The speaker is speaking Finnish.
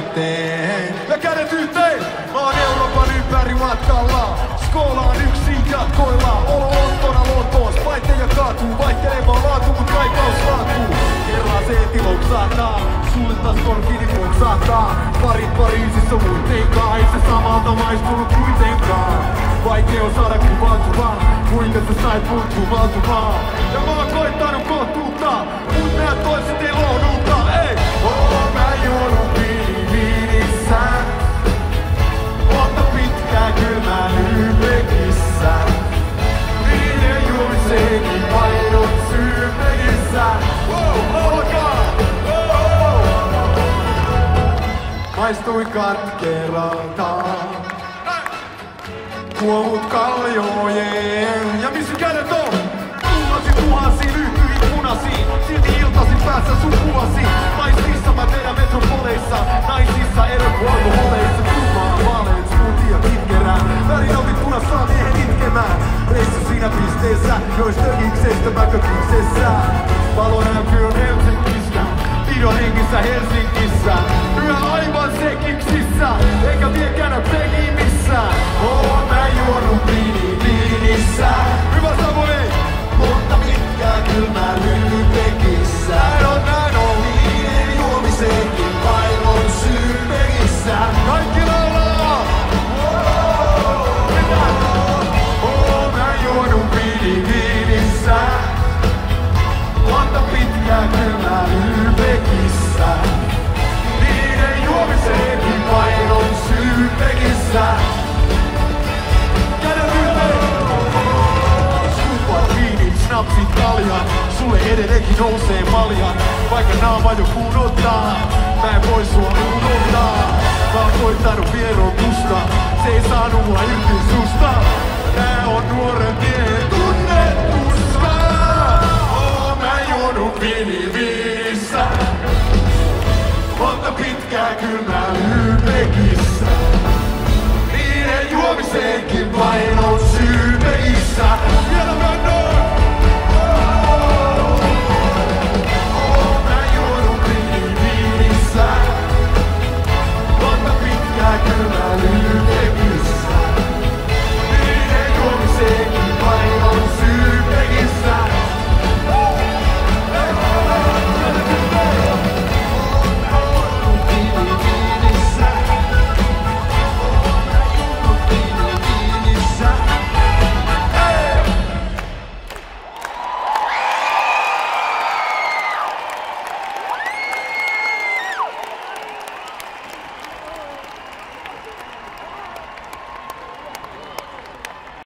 eteen. Ja kädet yhteen! Mä oon Euroopan ympäri matkalla. Skoolaan yksin jatkoilla. Olo Lontoossa, paitteja kaatuu. Vaihtelemaan laatu, mut kaikaus laatuu. Kerran se tiloksahtaa. Sulle taas korkini poksahtaa. Parit Pariisissa muitenkaan. Ei se samalta maistunut kuitenkaan. Vaikea saada kuvautuvaa. Kuinka sä sait mut kuvautumaan? Ja mä oon koittanut kohtuuttaa. Mut nää toiset ei lohduta. Ei! Mä juonut viinissä. Monta pitkää kylmää Lübeckissä. Viiden juomiseenkin painot syypegissä. Alkaa! Maistui katkeralta. Kuovut kalliojen. Ja missä kädet on? Tullasi tuhansiin, yhtyihin punasiin. Silti iltasin päässä sun kuvasi. Naisissa mä teidän metropoleissa. Naisissa erot alkoholeissa. Kummaa vaaleet, smoothie ja kitkerää. Värinautit punassa miehen itkemään. Reissu siinä pisteessä, joista ikseistä mä kökiksessä. Valo näkyy on Helsingistä. Video hengissä Helsingissä. Yhä aivan sekiksissä. Eikä viekään peliin missään. Mä juonut viinissä. Hyvä Savoni! Monta pitkää kylmää Lübeckissä. Näin on. Viiden juomiseenkin painon syypegissä. Kaikki laulaa! Mä juonut viinissä. Monta pitkää kylmää Lübeckissä. Viiden juomiseenkin painon syypegissä. Snapsit kaljan, sulle edelleenkin nousee maljan. Vaikka naama jo pudottaa, mä en voi sua unohtaa. Mä oon koittanut vierotusta, se ei saanut mua irti susta. Tää on nuoren miehen tunnetusta. Mä juonut viinissä. Monta pitkää kylmää